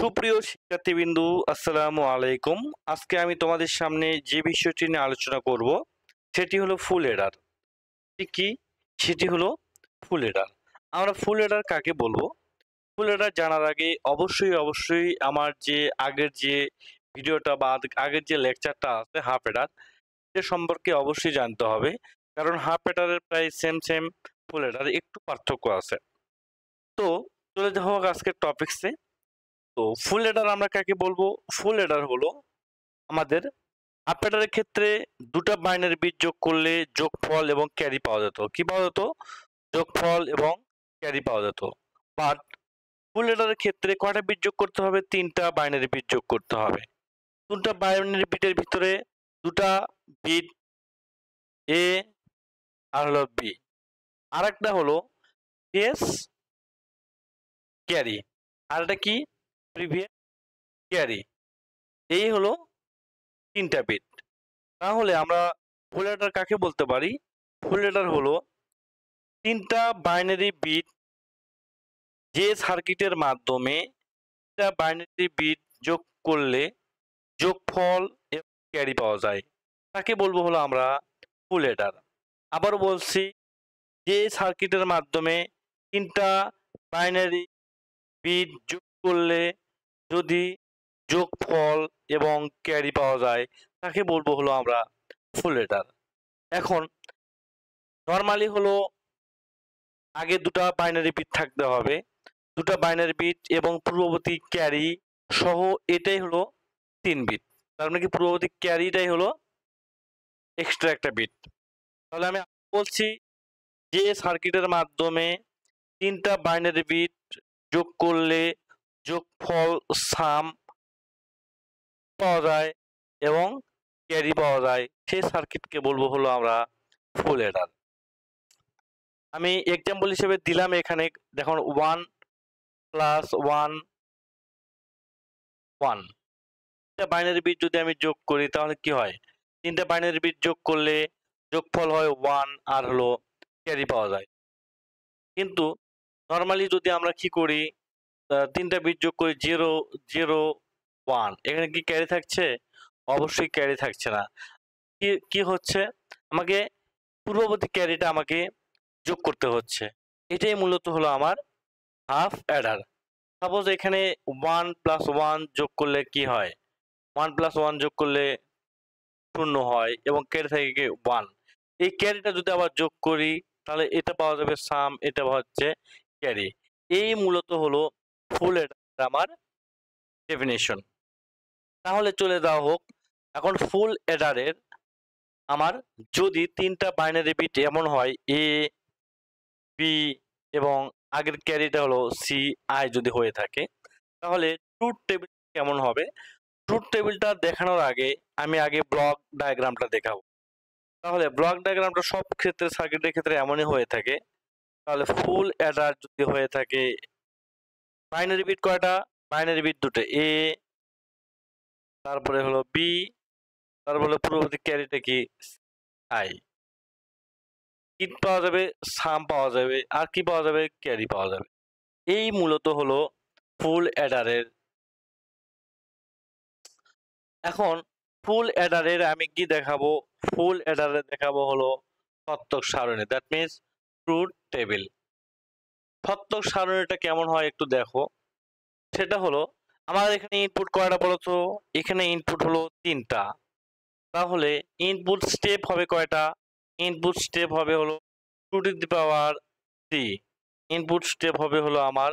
সুপ্রিয় শিক্ষার্থীবৃন্দু, আসসালামু আলাইকুম। আজকে আমি তোমাদের সামনে যে বিষয়টি নিয়ে আলোচনা করব সেটি হলো ফুল এডার। কি সেটি হলো ফুল এডার। আমরা ফুল এডার কাকে বলবো? ফুল এডার জানার আগে অবশ্যই আমার যে আগের যে ভিডিওটা বা আগের যে লেকচারটা আছে হাফ এডার, সে সম্পর্কে অবশ্যই জানতে হবে। কারণ হাফ এডারের প্রায় সেম ফুল এডার একটু পার্থক্য আছে। তো চলে যাওয়া হোক আজকের টপিকসে। তো ফুল এডার আমরা কাকে বলবো? ফুল এডার হলো আমাদের হাফ এডারের ক্ষেত্রে দুটা বাইনারি বিট যোগ করলে যোগফল এবং ক্যারি পাওয়া যেত। কি পাওয়া যেত? যোগফল এবং ক্যারি পাওয়া যেত। বাট ফুল এডারের ক্ষেত্রে কয়টা বিট যোগ করতে হবে? তিনটা বাইনারি বিট যোগ করতে হবে। দুটা বাইনারি বিটের ভিতরে দুটা বিট এ আর হলো বি, আর একটা হলো এস ক্যারি, আর একটা কি প্রিভিয়াস ক্যারি। এই হলো তিনটা বিট। তাহলে আমরা ফুল এডার কাকে বলতে পারি? ফুল এডার হলো তিনটা বাইনারি বিট যে সার্কিটের মাধ্যমে তিনটা বাইনারি বিট যোগ করলে যোগফল এবং ক্যারি পাওয়া যায়, তাকে বলবো হলো আমরা ফুল এডার। আবার বলছি, যে সার্কিটের মাধ্যমে তিনটা বাইনারি বিট যোগ করলে যদি যোগফল এবং ক্যারি পাওয়া যায়, তাকে বলবো হলো আমরা ফুল এডার। এখন নর্মালি হলো আগে দুটা বাইনারি বিট থাকতে হবে, দুটা বাইনারি বিট এবং পূর্ববর্তী ক্যারি সহ, এটাই হলো 3 বিট। তার মানে কি পূর্ববর্তী ক্যারিটাই হলো এক্সট্রা একটা বিট। তাহলে আমি বলছি, যে সার্কিটের মাধ্যমে তিনটা বাইনারি বিট যোগ করলে যোগফল সাম পাওয়া যায় এবং ক্যারি পাওয়া যায়, সেই সার্কিটকে বলবো হলো আমরা ফুল এডার। আমি এক্সাম্পল হিসেবে দিলাম এখানে, দেখুন 1 + 1 1। তিনটা বাইনারি বিট যদি আমি যোগ করি তাহলে কি হয়? তিনটা বাইনারি বিট যোগ করলে যোগফল হয় 1 আর হলো ক্যারি পাওয়া যায়। কিন্তু নর্মালি যদি আমরা কি করি, তিনটা বিট যোগ করি 0 0 1, এখানে কি ক্যারি থাকছে? অবশ্যই ক্যারি থাকছে না। কি হচ্ছে? আমাকে পূর্ববর্তী ক্যারিটা আমাকে যোগ করতে হচ্ছে। এটাই মূলত হলো আমার হাফ অ্যাডার। সাপোজ এখানে 1 + 1 যোগ করলে কি হয়? 1 + 1 যোগ করলে 0 হয় এবং ক্যারি থাকে কি 1। এই ক্যারিটা যদি আবার যোগ করি তাহলে এটা পাওয়া যাবে সাম, এটা হচ্ছে ক্যারি। এই মূলত হলো ফুল এডার আমার ডেফিনিশন। তাহলে চলে যাওয়া হোক এখন ফুল এডারের। আমার যদি তিনটা বাইনারি বিট এমন হয় এ বি এবং আগের ক্যারিটা হলো সি আই যদি হয়ে থাকে, তাহলে ট্রুথ টেবিল কেমন হবে? ট্রুথ টেবিলটা দেখানোর আগে আমি আগে ব্লক ডায়াগ্রামটা দেখাবো। তাহলে ব্লক ডায়াগ্রামটা সব ক্ষেত্রে সার্কিটের ক্ষেত্রে এমনই হয়ে থাকে। তাহলে ফুল অ্যাডার যদি হয়ে থাকে, বাইনারি বিট কয়টা? বাইনারি বিট দুটো, এ তারপরে হলো বি, তারপরে পূর্ববর্তী ক্যারিটা কি আই। ইট পাওয়া যাবে, সাম পাওয়া যাবে, আর কি পাওয়া যাবে? ক্যারি পাওয়া যাবে। এই মূলত হলো ফুল অ্যাডারের। এখন ফুল অ্যাডারের আমি কি দেখাবো? ফুল অ্যাডারে দেখাবো হলো সত্যক সারণী, দ্যাট মিনস ট্রুথ টেবিল। সত্যক সারণীটা কেমন হয় একটু দেখো। সেটা হলো, আমার এখানে ইনপুট কয়টা বলতো? এখানে ইনপুট হলো 3টা। তাহলে ইনপুট স্টেপ হবে কয়টা? ইনপুট স্টেপ হবে হলো 2⁻³ ইনপুট স্টেপ হবে হলো আমার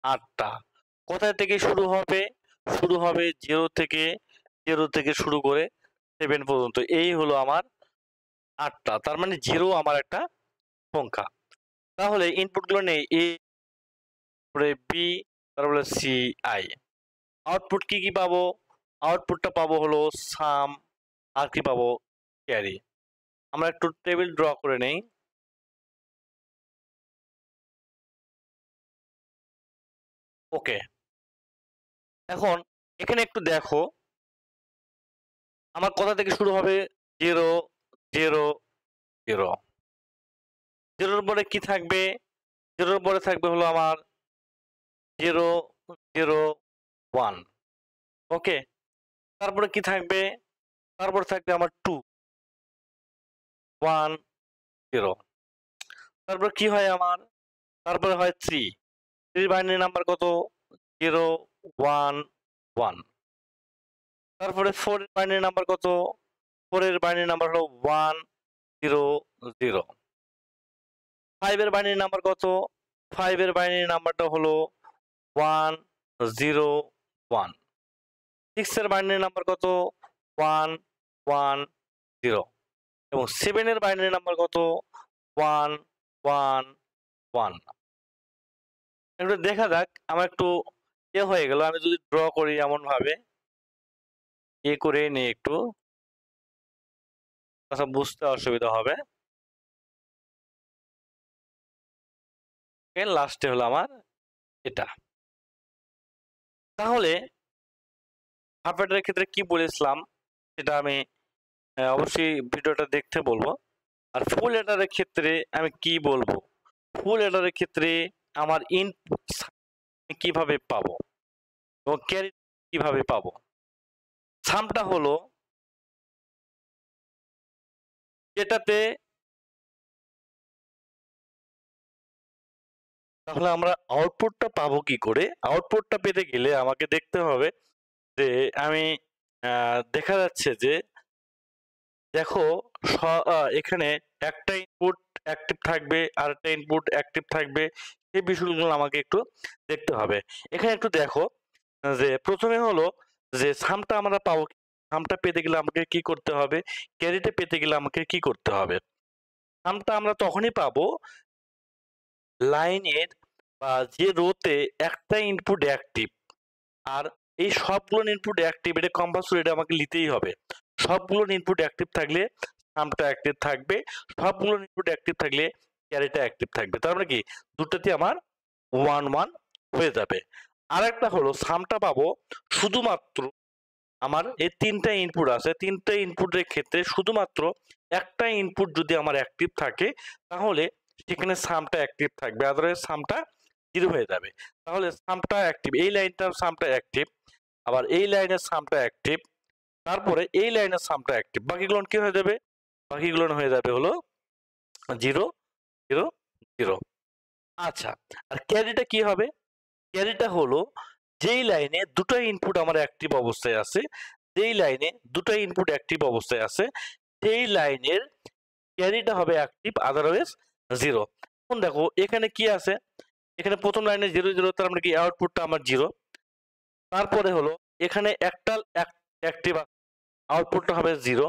8টা। কোথায় থেকে শুরু হবে? শুরু হবে 0 থেকে শুরু করে 7 পর্যন্ত। এই হলো আমার 8টা। তার মানে 0 আমার একটা সংখ্যা। তাহলে ইনপুটগুলো নেই, এ, তারপরে বি, তারপরে সি, আই। আউটপুট কি পাবো? আউটপুটটা পাবো হলো সাম, আর কি পাবো? ক্যারি। আমরা একটু টেবিল ড্র করে নেই। ওকে, এখন এখানে একটু দেখো, আমার কোথা থেকে শুরু হবে? 0 0 0। 0-র পরে কি থাকবে? 0-র পরে থাকবে হলো আমার 0 0 1 ওকে। তারপরে কি থাকবে, তারপর থাকবে আমার 2 1 0। তারপর কি হয় আমার, তারপরে হয় 3 3 বাইনারি নাম্বার কত 0 1 1। তারপরে 4 এর বাইনারি নাম্বার কত 4 এর বাইনারি নাম্বার হলো 1 0 0। 5 এর বাইনারি নাম্বার কত 5 এর বাইনারি নাম্বারটা হলো 1 0 1। 6 এর বাইনারি নাম্বার কত 1 1 0 এবং 7 এর বাইনারি নাম্বার কত 1 1 1। একটু দেখা যাক আমার একটু হয়ে গেল, আমি যদি ড্র করি এমন ভাবে করে নিই একটু, আচ্ছা বুঝতে অসুবিধা হবে। লাস্টে হলো আমার এটা। তাহলে হাফ অ্যাডারের ক্ষেত্রে কি বলেছিলাম সেটা আমি অবশ্যই ভিডিওটা দেখতে বলবো। আর ফুল অ্যাডারের ক্ষেত্রে আমি কি বলবো, ফুল অ্যাডারের ক্ষেত্রে আমার ইনপুট কিভাবে পাবো এবং ক্যারি কিভাবে পাবো। সামটা হলো যেটাতে, তাহলে আমরা আউটপুটটা পাবো কি করে, আউটপুটটা পেতে গেলে আমাকে দেখতে হবে যে আমি দেখা যাচ্ছে যে দেখো এখানে একটা ইনপুট অ্যাক্টিভ থাকবে আর একটা ইনপুট অ্যাক্টিভ থাকবে, এই বিষয়গুলো আমাকে একটু দেখতে হবে। এখানে একটু দেখো যে প্রথমে হলো যে সামটা আমরা পাবো, সামটা পেতে গেলে আমাকে কি করতে হবে, ক্যারিটা পেতে গেলে আমাকে কি করতে হবে। সামটা আমরা তখনই পাবো লাইনের বা যে রোতে একটা ইনপুট অ্যাক্টিভ আর এই সবগুলো ইনপুট অ্যাক্টিভ, এটা কম্পালসরি, এটা আমাকে নিতেই হবে। সবগুলো ইনপুট অ্যাক্টিভ থাকলে সামটা অ্যাক্টিভ থাকবে, সবগুলো ইনপুট অ্যাক্টিভ থাকলে ক্যারিটা অ্যাক্টিভ থাকবে। তার মানে কি দুটোতে আমার 1 1 হয়ে যাবে। আর একটা হলো সামটা পাবো শুধুমাত্র আমার এই তিনটা ইনপুট আছে, তিনটা ইনপুটের ক্ষেত্রে শুধুমাত্র একটা ইনপুট যদি আমার অ্যাক্টিভ থাকে তাহলে সেখানে সামটা অ্যাক্টিভ থাকবে, আদারওয়াইজ সামটা জিরো হয়ে যাবে। তাহলে সামটা অ্যাক্টিভ, এই লাইনটার সামটা অ্যাক্টিভ, আবার এই লাইনের সামটা অ্যাক্টিভ, তারপরে এই লাইনের সামটা অ্যাক্টিভ, বাকিগুলো কি হয়ে যাবে, বাকিগুলো হয়ে যাবে হলো 0 0 0। আচ্ছা, আর ক্যারিটা কি হবে, ক্যারিটা হলো যেই লাইনে দুটো ইনপুট আমার অ্যাক্টিভ অবস্থায় আছে, যেই লাইনে দুটো ইনপুট অ্যাক্টিভ অবস্থায় আছে সেই লাইনের ক্যারিটা হবে অ্যাক্টিভ, আদারওয়াইজ 0। এখন দেখো এখানে কি আছে, এখানে প্রথম লাইনে 0 0, তার মানে কি আউটপুটটা আমার 0। তারপরে হলো এখানে একটা অ্যাক্টিভ, আউটপুটটা হবে 0।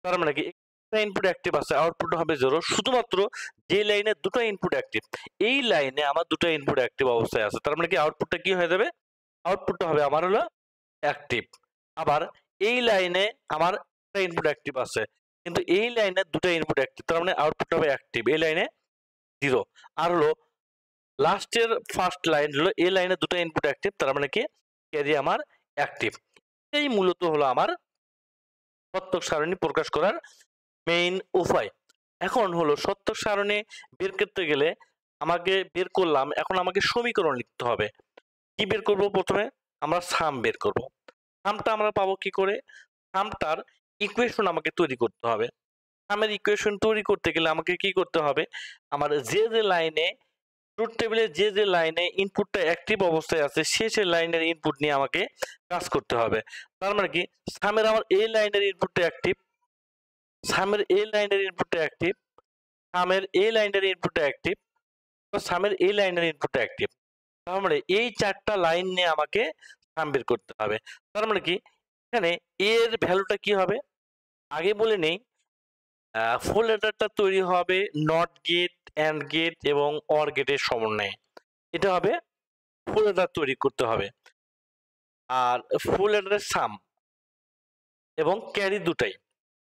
তার মানে কি একটা ইনপুট অ্যাক্টিভ আছে, আউটপুট হবে 0। শুধুমাত্র যে লাইনে দুটো ইনপুট অ্যাক্টিভ, এই লাইনে আমার দুটো ইনপুট অ্যাক্টিভ অবস্থায় আছে, তার মানে কি আউটপুটটা কি হয়ে যাবে, আউটপুটটা হবে আমার হলো অ্যাক্টিভ। আবার এই লাইনে আমার একটা ইনপুট অ্যাক্টিভ আছে কিন্তু এই লাইনে দুটো ইনপুট অ্যাক্টিভ, তার মানে আউটপুট হবে অ্যাক্টিভ, এই লাইনে 0। আর হলো লাস্টের ফার্স্ট লাইন হলো এই লাইনে দুটো ইনপুট অ্যাক্টিভ, তার মানে কি ক্যারি আমার অ্যাক্টিভ। এই মূলত হলো আমার সত্যক সারণী প্রকাশ করার মেইন উপায়। এখন হলো সত্যক সারণী বের করতে গেলে আমাকে বের করলাম, এখন আমাকে সমীকরণ লিখতে হবে। কি বের করব, প্রথমে আমরা সাম বের করব। সামটা আমরা পাবো কি করে, সামটার ইকুয়েশন আমাকে তৈরি করতে হবে। সামের ইকুয়েশন তৈরি করতে গেলে আমাকে কি করতে হবে, আমার যে যে লাইনে ট্রুথ টেবিলে যে যে লাইনে ইনপুটটা অ্যাক্টিভ অবস্থায় আছে সে সে লাইনের ইনপুট নিয়ে আমাকে কাজ করতে হবে। তার মানে কি সামের আমার এই লাইনের ইনপুটটা অ্যাক্টিভ, সামের এই লাইনের ইনপুটটা অ্যাক্টিভ, সামের এই লাইনের ইনপুটটা অ্যাক্টিভ, সামের এই লাইনের ইনপুটটা অ্যাক্টিভ। তার মানে এই চারটা লাইন নিয়ে আমাকে সাম বের করতে হবে। তার মানে কি এখানে এর ভ্যালুটা কি হবে, আগে বলে নেই, ফুল অ্যাডারটা তৈরি হবে নট গেট, অ্যান্ড গেট এবং অর গেটের সমন্বয়ে, এটা হবে ফুল অ্যাডার তৈরি করতে হবে। আর ফুল অ্যাডারের সাম এবং ক্যারি দুটাই।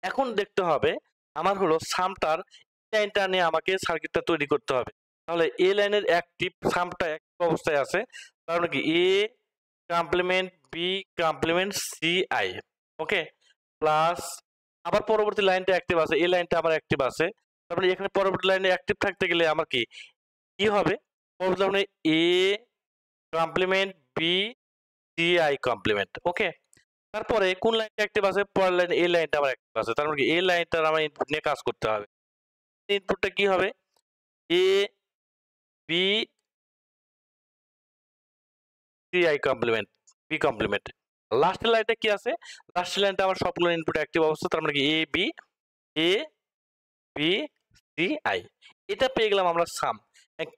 এখন দেখতে হবে আমার হলো সামটার লাইনটা নিয়ে আমাকে সার্কিটটা তৈরি করতে হবে। তাহলে এ লাইনের অ্যাক্টিভ সামটা অ্যাক্টিভ অবস্থায় আছে, তার মানে কি A complement B complement C I, okay, plus আবার পরবর্তী লাইনটা অ্যাক্টিভ আছে, এই লাইনটা আমার অ্যাক্টিভ আছে, তারপরে এখানে পরবর্তী লাইনে অ্যাক্টিভ থাকতে গেলে আমার কি কি হবে, পরবর্তী লাইনে A complement B CI complement. Okay, তারপরে কোন লাইনটা অ্যাক্টিভ আছে, পরের লাইন এই লাইনটা আমার অ্যাক্টিভ আছে, তার মানে কি এই লাইনটার আমার ইনপুট নিয়ে কাজ করতে হবে। ইনপুটটা কি হবে, A B CI complement B complement. লাস্টের লাইনটা কি আছে, লাস্টের লাইনটা আমার সবগুলো ইনপুট অ্যাক্টিভ অবস্থা, তার মানে কি এ বি সি আই। এটা পেয়ে গেলাম আমরা সাম।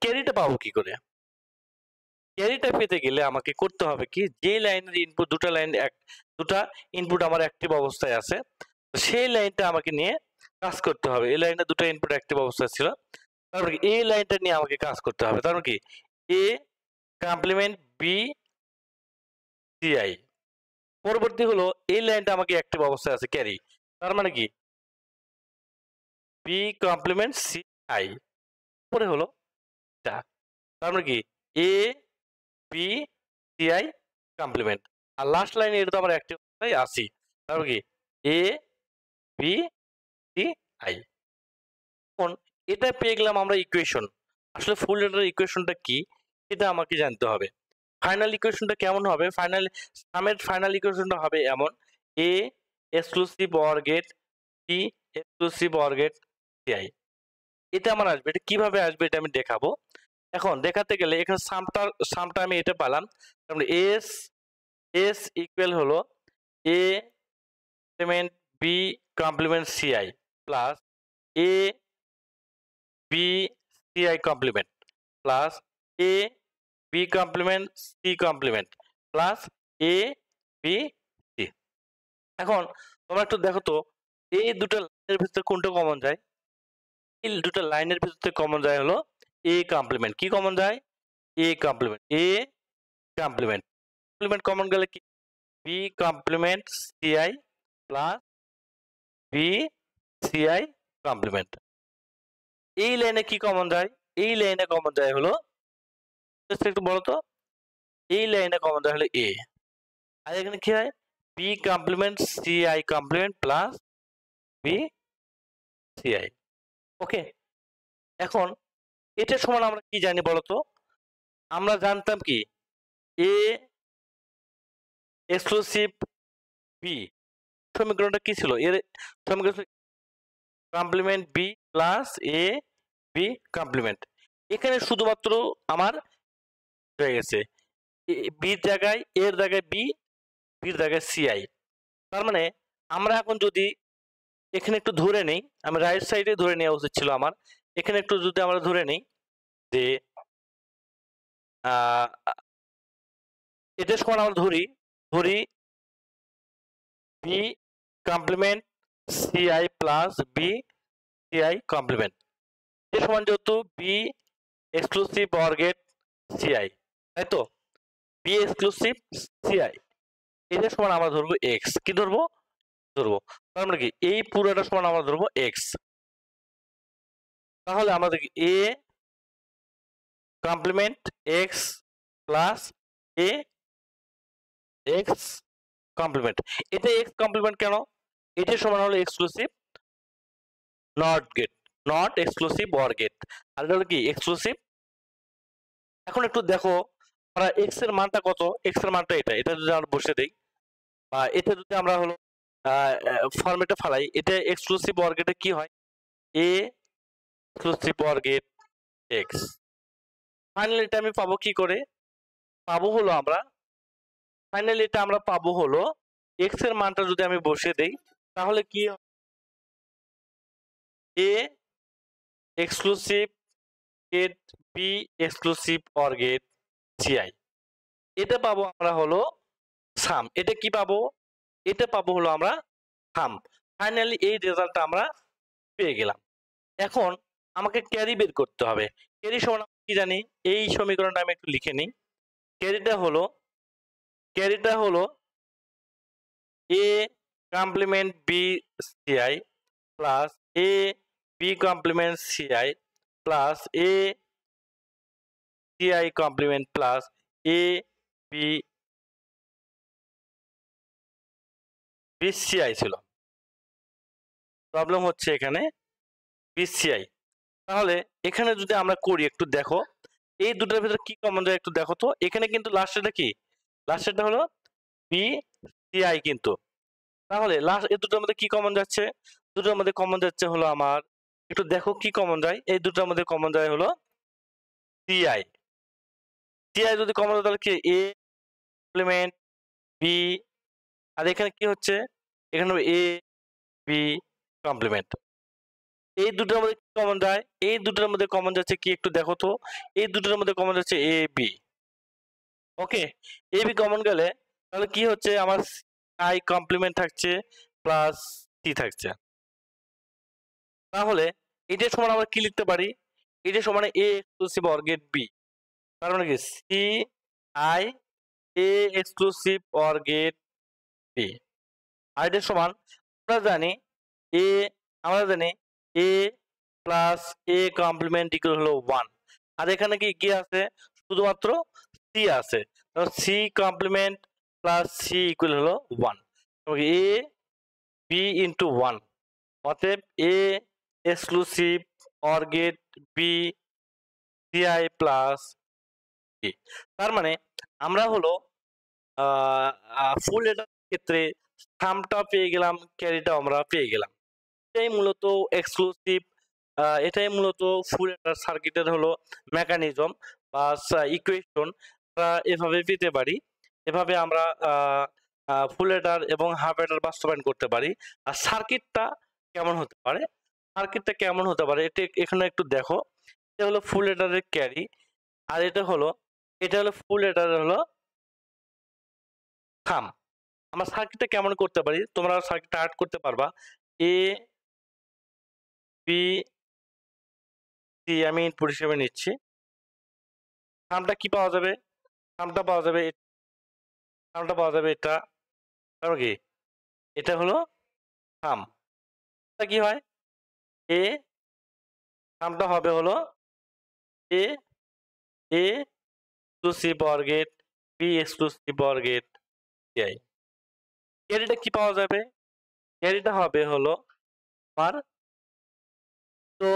ক্যারিটা পাবো কি করে, ক্যারিটা পেতে গেলে আমাকে করতে হবে কি, যে লাইনের ইনপুট দুটা ইনপুট আমার অ্যাক্টিভ অবস্থায় আছে, সেই লাইনটা আমাকে নিয়ে কাজ করতে হবে। এই লাইনে দুটো ইনপুট অ্যাক্টিভ অবস্থায় ছিল, তারপরে এই লাইনটা নিয়ে আমাকে কাজ করতে হবে, তার মানে কি এ কমপ্লিমেন্ট বি সিআই। পরবর্তী হলো এই লাইনটা আমাকে অ্যাক্টিভ অবস্থায় আছে ক্যারি, তার মানে কি বি কমপ্লিমেন্ট সি আই। পরে হলো এটা, তার মানে কি A B C I complement. আর লাস্ট লাইনে এটা তো আমার অ্যাক্টিভ অবস্থায় আসি, তার মানে কি এ বি সি আই। এখন এটা পেয়ে গেলাম আমরা ইকুয়েশন। আসলে ফুল লেটার ইকুয়েশনটা কি এটা আমাকে জানতে হবে। ফাইনাল ইকুয়েশনটা কেমন হবে, সামের ফাইনাল ইকুয়েশনটা হবে এমন, A exclusive or gate B exclusive or gate CI. এটা আমার আসবে, এটা কিভাবে আসবে এটা আমি দেখাবো। এখন দেখাতে গেলে এখানে সামটা আমি এটা পেলাম, তাহলে এস ইকুয়াল হলো A complement B complement CI plus A B CI complement plus A B complement C complement plus A B C. এখন তোমরা একটু দেখো তো এই দুটো লাইনের ভিতরে কোনটা কমন যায়, এই দুটো লাইনের ভিতরে কমন যায় হলো এ কমপ্লিমেন্ট। কি কমন যায়, এ কমপ্লিমেন্ট কমপ্লিমেন্ট কমন গেলে কি B complement CI plus B CI complement. এই লাইনে কি কমন যায়, এই লাইনে কমন যায় হলো একটু বলো তো, এই লাইনে কমন যায় হলো এ, আর এখানে কি হয় B complement CI complement plus B CI. Okay, এখন এটা সমান আমরা কি জানি বলতো, আমরা জানতাম কি এ এক্সক্লুসিভ বি, সমীকরণটা কি ছিল, এর সমীকরণ complement B plus A B complement. এখানে শুধুমাত্র আমার হয়ে গেছে বির জায়গায় এর জায়গায় বি, বির জায়গায় সিআই। তার মানে আমরা এখন যদি এখানে একটু ধরে নেই, আমি রাইট সাইডে ধরে নেওয়া উচিত ছিল আমার, এখানে একটু যদি আমরা ধরে নেই যে এটা সমান আমরা ধরি B complement CI plus B CI complement, এটা সমান যেহেতু B exclusive or gate CI, তাই তো বি এক্সক্লুসিভ সিআই, এটা সমান আমরা ধরবো এক্স। কি ধরবো, তার মানে কি এই পুরোটা সমান আমরা ধরবো এক্স। তাহলে আমরা দেখি A complement X plus A X complement. এটা এক্স কমপ্লিমেন্ট কেন, এটা সমান হলো exclusive not exclusive or gate, আর এটা হলো কি এক্সক্লুসিভ। এখন একটু দেখো আমরা এক্স এর মানটা কত, এক্স এর মানটা এটা যদি আমরা বসে দেই বা এটা যদি আমরা হলো ফরম্যাটে ফালাই, এটা এক্সক্লুসিভ অর গেটে কি হয় A exclusive or gate X. Finally এটা আমি পাবো কি করে, পাবো হলো আমরা ফাইনালি এটা আমরা পাবো হলো এক্স এর মানটা যদি আমি বসিয়ে দেই তাহলে কি A exclusive gate B exclusive or gate CI, এটা পাবো আমরা হলো সাম। এটা কি পাবো, এটা পাবো হলো আমরা সাম। ফাইনালি এই রেজাল্টটা আমরা পেয়ে গেলাম। এখন আমাকে ক্যারি বের করতে হবে। ক্যারি সমান কি জানি, এই সমীকরণটা আমি একটু লিখে নিই। ক্যারিটা হলো A complement B CI plus A B complement CI plus A CI complement plus A B BCI ছিল, প্রবলেম হচ্ছে এখানে বিসিআই। তাহলে এখানে যদি আমরা করি একটু দেখো এই দুটোর ভিতরে কি কমন যায় একটু দেখো তো, এখানে কিন্তু লাস্টেটা কি লাস্টেরটা হলো বি সি আই কিন্তু। তাহলে লাস্ট এই দুটোর মধ্যে কি কমন যাচ্ছে? দুটোর মধ্যে কমন যাচ্ছে হলো আমার, একটু দেখো কি কমন যায়। এই দুটোর মধ্যে কমন যায় হলো সিআই। সিআই যদি কমন যায় তাহলে কি এ কমপ্লিমেন্ট বি, আর এখানে কি হচ্ছে, এখানে এ বি কমপ্লিমেন্ট। এই দুটোর মধ্যে কি কমন যায়? এই দুটোর মধ্যে কমন যাচ্ছে কি একটু দেখো তো। এই দুটোর মধ্যে কমন যাচ্ছে A B. Okay, A B common গেলে তাহলে কি হচ্ছে, আমার আই কমপ্লিমেন্ট থাকছে প্লাস সি থাকছে। তাহলে এটার সমান আমরা কি লিখতে পারি? এটার সমান A exclusive or gate B, তার মানে কি C I A exclusive or gate B. আর এটার সমান এ আমরা জানি A plus A complement equal হলো 1, আর এখানে কি আছে, শুধুমাত্র সি আছে, C complement plus C equal হলো 1, এ বি ইন্টু 1, অতএব A exclusive or gate B CI plus B. তার মানে আমরা হলো ফুল এটার ক্ষেত্রে সামটা পেয়ে গেলাম, ক্যারিটা আমরা পেয়ে গেলাম। এটাই মূলত এক্সক্লুসিভ, এটাই মূলত ফুল এটার সার্কিটের হলো মেকানিজম বা ইকুয়েশন। এভাবে পেতে পারি, এভাবে আমরা ফুল এটার এবং হাফ এটার বাস্তবায়ন করতে পারি। আর সার্কিটটা কেমন হতে পারে, সার্কিটটা কেমন হতে পারে এটা এখানে একটু দেখো। এটা হলো ফুল এটারের ক্যারি, আর এটা হলো ফুল এটারের হলো থাম। আমরা সার্কিটটা কেমন করতে পারি, তোমরা সার্কিটটা আর্ট করতে পারবা। এ বি সি আমি ইনপুট হিসেবে নিচ্ছি। থামটা কি পাওয়া যাবে? থামটা পাওয়া যাবে, থামটা পাওয়া যাবে এটা, তারপর কি এটা হলো থাম। এটা কি হয়, এ থামটা হবে হলো এ A exclusive or gate B exclusive or gate CI. ক্যারিটা কি পাওয়া যাবে? ক্যারিটা হবে হলো আমার, তো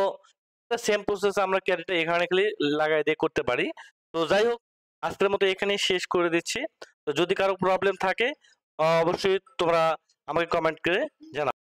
সেম প্রসেস আমরা ক্যারিটা এখানে খালি লাগাই দিয়ে করতে পারি। তো যাই হোক, আজকের মতো এখানেই শেষ করে দিচ্ছি। তো যদি কারো প্রবলেম থাকে অবশ্যই তোমরা আমাকে কমেন্ট করে জানাও।